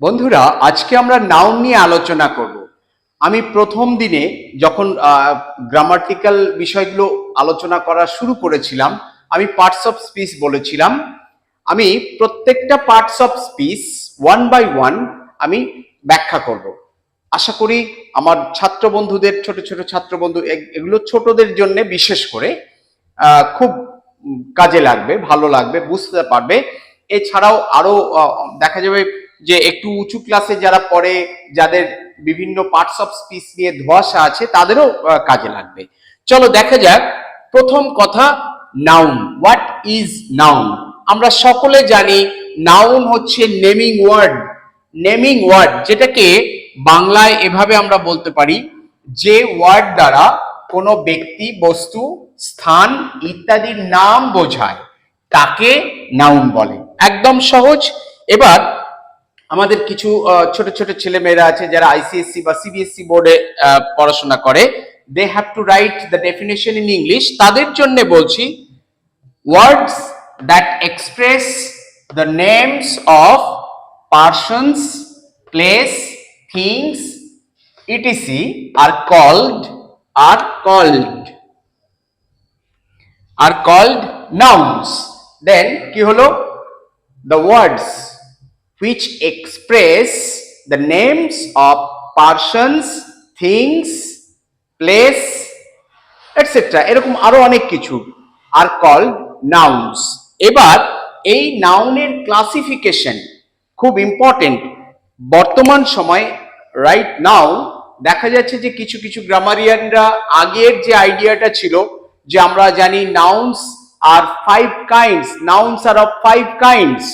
বন্ধুরা, আজকে আমরা নাউন নিয়ে আলোচনা করব। আমি প্রথম দিনে যখন গ্রামাটিক্যাল বিষয়গুলো আলোচনা করা শুরু করেছিলাম, আমি পার্টস অফ স্পিচ বলেছিলাম। আমি প্রত্যেকটা parts of speech one by one আমি ব্যাখ্যা করব। আশা করি আমার ছাত্র বন্ধুদের, ছোট ছোট ছাত্র বন্ধু, এগুলো ছোটদের জন্য বিশেষ করে খুব কাজে লাগবে, ভালো লাগবে, বুঝতে পারবে। এছাড়াও আরো দেখা যাবে যে একটু উঁচু ক্লাসে যারা পড়ে, যাদের বিভিন্ন পার্টস অফ স্পিচ নিয়ে ধোঁয়াশা আছে, তাদেরও কাজে লাগবে। চলো দেখা যাক। প্রথম কথা, নাউন। What is noun? আমরা সকলে জানি নাউন হচ্ছে নেমিং ওয়ার্ড। নেমিং ওয়ার্ড, যেটাকে বাংলায় এভাবে আমরা বলতে পারি, যে ওয়ার্ড দ্বারা কোনো ব্যক্তি, বস্তু, স্থান ইত্যাদির নাম বোঝায় তাকে নাউন বলে। একদম সহজ। এবার আমাদের কিছু ছোট ছোট ছেলে মেয়েরা আছে যারা আইসিএসসি বা সিবিএসসি বোর্ডে পড়াশোনা করে, they have to write the definition in English. তাদের জন্য বলছি, words that express the names of persons, place, things, etc. are called nouns. Then কি হলো? The words which express the names of persons, things, place, etc. এরকম আরো অনেক কিছু are called nouns. এবার এই নাউনের ক্লাসিফিকেশন খুব ইম্পর্টেন্ট। বর্তমান সময় রাইট নাও দেখা যাচ্ছে যে কিছু কিছু গ্রামারিয়ানরা, আগের যে আইডিয়াটা ছিল যে আমরা জানি nouns are 5 kinds, nouns are of 5 kinds,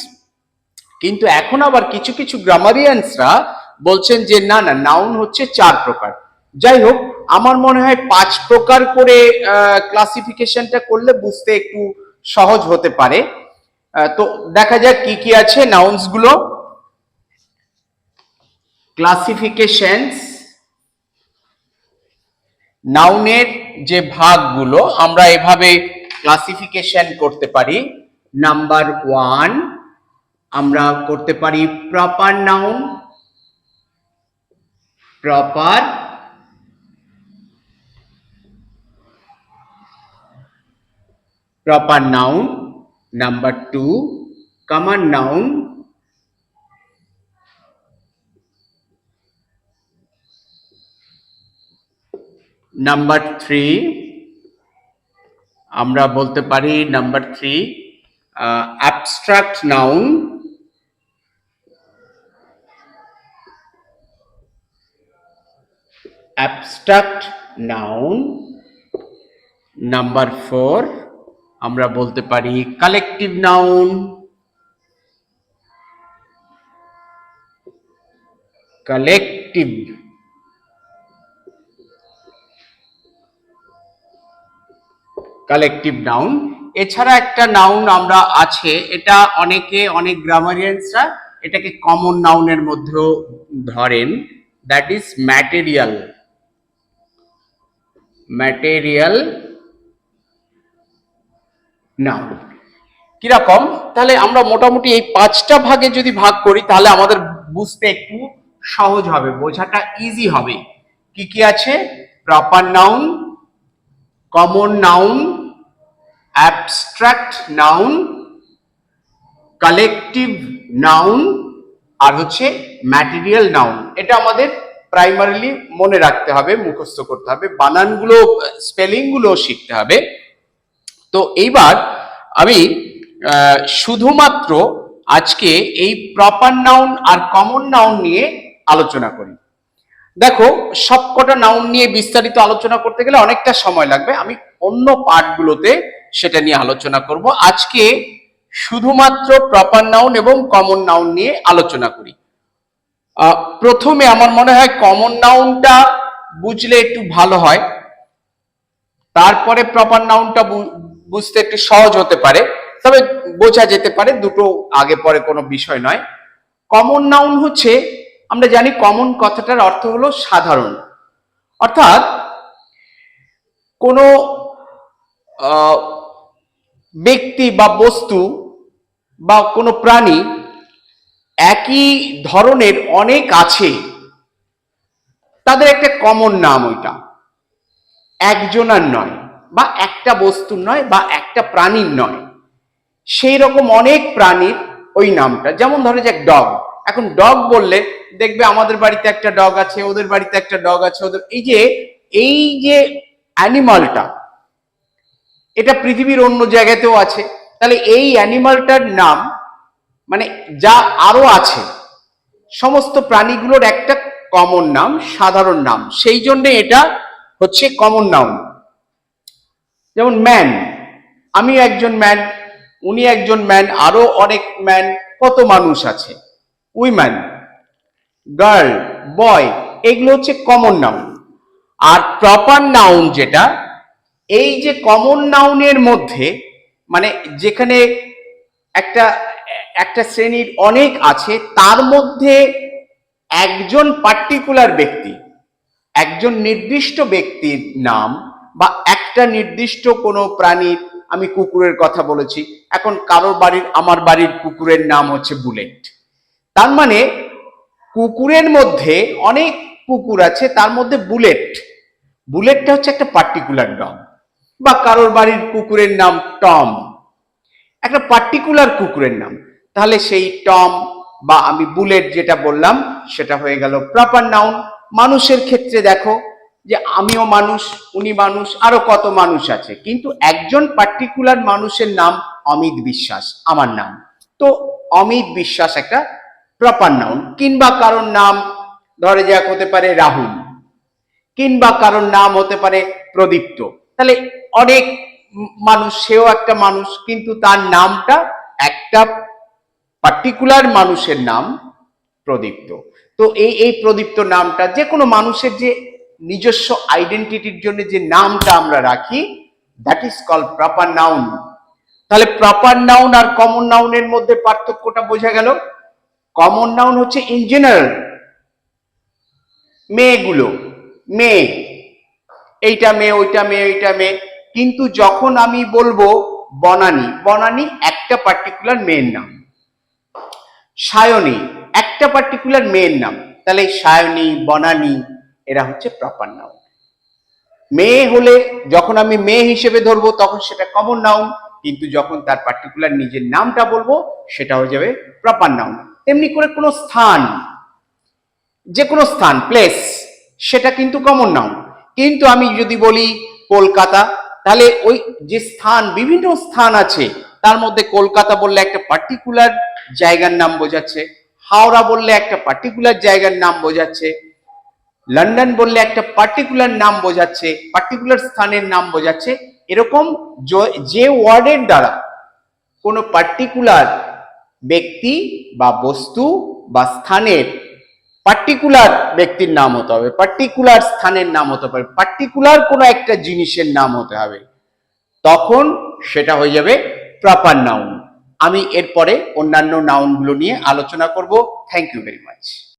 কিন্তু এখন আবার কিছু কিছু গ্রামারিয়ানসরা বলছেন যে না না, নাউন হচ্ছে 4 প্রকার। যাই হোক, আমার মনে হয় 5 প্রকার করে ক্লাসিফিকেশনটা করলে বুঝতে একটু সহজ হতে পারে। তো দেখা যাক কি কি আছে নাউন্স গুলো। ক্লাসিফিকেশনস, নাউনের যে ভাগগুলো আমরা এভাবে ক্লাসিফিকেশন করতে পারি। নাম্বার 1 আমরা করতে পারি proper noun. Proper noun. Number 2 common noun. Number 3 আমরা বলতে পারি, number 3 abstract noun. Abstract noun. Number 4 আমরা বলতে পারি কালেকটিভ নাউন। Collective noun. এছাড়া একটা নাউন আমরা আছে, এটা অনেক গ্রামারিয়ানসরা এটাকে কমন নাউনের মধ্যেও ধরেন, দ্যাট ইজ ম্যাটেরিয়াল। নাউন কিরকম? তাহলে আমরা মোটামুটি এই 5টা ভাগে যদি ভাগ করি তাহলে আমাদের বুঝতে একটু সহজ হবে, বোঝাটা ইজি হবে। কি কি আছে? Proper noun, common noun, abstract noun, collective noun, আর হচ্ছে ম্যাটেরিয়াল নাউন। এটা আমাদের প্রাইমারিলি মনে রাখতে হবে, মুখস্থ করতে হবে, বানানগুলো, স্পেলিং গুলো শিখতে হবে। তো এইবার আমি শুধুমাত্র আজকে এই প্রপার নাউন আর কমন নাউন নিয়ে আলোচনা করি। দেখো, সবকটা নাউন নিয়ে বিস্তারিত আলোচনা করতে গেলে অনেকটা সময় লাগবে। আমি অন্য পার্টগুলোতে সেটা নিয়ে আলোচনা করব। আজকে শুধুমাত্র প্রপার নাউন এবং কমন নাউন নিয়ে আলোচনা করি। প্রথমে আমার মনে হয় কমন নাউনটা বুঝলে একটু ভালো হয়, তারপরে প্রপার নাউনটা বুঝতে একটু সহজ হতে পারে, তবে বোঝা যেতে পারে, দুটো আগে পরে কোনো বিষয় নয়। কমন নাউন হচ্ছে, আমরা জানি কমন কথাটার অর্থ হলো সাধারণ, অর্থাৎ কোনো ব্যক্তি বা বস্তু বা কোনো প্রাণী একই ধরনের অনেক আছে, তাদের একটা কমন নাম, ওইটা একজনের নয় বা একটা বস্তুর নয় বা একটা প্রাণীর নয়, সেই রকম অনেক প্রাণীর ওই নামটা। যেমন ধরে যে ডগ, এখন ডগ বললে দেখবে আমাদের বাড়িতে একটা ডগ আছে, ওদের বাড়িতে একটা ডগ আছে, ওদের এই যে অ্যানিমালটা, এটা পৃথিবীর অন্য জায়গাতেও আছে। তাহলে এই অ্যানিমালটার নাম মানে যা আরো আছে সমস্ত প্রাণীগুলোর একটা কমন নাম, সাধারণ নাম, সেই জন্য এটা হচ্ছে কমন নাউন। যেমন ম্যান, আমি একজন ম্যান, উনি একজন ম্যান, আরো অনেক ম্যান, কত মানুষ আছে, উইম্যান, গার্ল, বয়, এগুলো হচ্ছে কমন নাউন। আর প্রপার নাউন যেটা, এই যে কমন নাউনের মধ্যে মানে যেখানে একটা একটা শ্রেণীর অনেক আছে, তার মধ্যে একজন পার্টিকুলার ব্যক্তি, একজন নির্দিষ্ট ব্যক্তির নাম বা একটা নির্দিষ্ট কোনো প্রাণীর, আমি কুকুরের কথা বলেছি, এখন কারোর বাড়ির, আমার বাড়ির কুকুরের নাম হচ্ছে বুলেট, তার মানে কুকুরের মধ্যে অনেক কুকুর আছে, তার মধ্যে বুলেটটা হচ্ছে একটা পার্টিকুলার ডগ। বা কারোর বাড়ির কুকুরের নাম টম, একটা পার্টিকুলার কুকুরের নাম, তাহলে সেই টম বা আমি বুলেট যেটা বললাম সেটা হয়ে গেল প্রপার নাউন। মানুষের ক্ষেত্রে দেখো যে আমিও মানুষ, উনি মানুষ, আরো কত মানুষ আছে, কিন্তু একজন পার্টিকুলার মানুষের নাম অমিত বিশ্বাস, আমার নাম, তো অমিত বিশ্বাস একটা প্রপার নাউন। কিংবা কারোর নাম ধরে যাক হতে পারে রাহুল, কিংবা কারোর নাম হতে পারে প্রদীপ্ত, তাহলে অনেক মানুষ, সেও একটা মানুষ, কিন্তু তার নামটা একটা পার্টিকুলার মানুষের নাম প্রদীপ্ত। তো এই প্রদীপ্ত নামটা যে কোনো মানুষের যে নিজস্ব আইডেন্টিটির জন্য যে নামটা আমরা রাখি, that is called proper noun. তাহলে প্রপার নাউন আর কমন নাউনের মধ্যে পার্থক্যটা বোঝা গেল। কমন নাউন হচ্ছে ইন জেনারেল, মেয়েগুলো, মেয়ে, এইটা মেয়ে, ওইটা মেয়ে, ওইটা মেয়ে, কিন্তু যখন আমি বলবো বনানী, বনানী একটা পার্টিকুলার মেয়ের নাম, সায়নী একটা পার্টিকুলার মেয়ের নাম, তাহলে সায়নী, বনানী এরা হচ্ছে প্রপার নাউন। মেয়ে হলে যখন আমি মেয়ে হিসেবে ধরবো তখন সেটা কমন নাউন, কিন্তু যখন তার পার্টিকুলার নিজের নামটা বলবো সেটা হয়ে যাবে প্রপার নাউন। তেমনি করে কোনো স্থান, যে কোনো স্থান, প্লেস, সেটা কিন্তু কমন নাউন। কিন্তু আমি যদি বলি কলকাতা, তাহলে ওই যে স্থান, বিভিন্ন স্থান আছে, তার মধ্যে কলকাতা বললে একটা পার্টিকুলার জায়গার নাম বোঝাচ্ছে, হাওড়া বললে একটা পার্টিকুলার জায়গার নাম বোঝাচ্ছে, লন্ডন বললে একটা পার্টিকুলার নাম বোঝাচ্ছে, পার্টিকুলার স্থানের নাম বোঝাচ্ছে। এরকম যে ওয়ার্ডের দ্বারা কোনো পার্টিকুলার ব্যক্তি বা বস্তু বা স্থানের, পার্টিকুলার ব্যক্তির নাম হতে হবে, পার্টিকুলার স্থানের নাম হতে পারে, পার্টিকুলার কোনো একটা জিনিসের নাম হতে হবে, তখন সেটা হয়ে যাবে প্রপার নাউন। আমি এরপরে অন্যান্য নাউনগুলো নিয়ে আলোচনা করব। Thank you very much.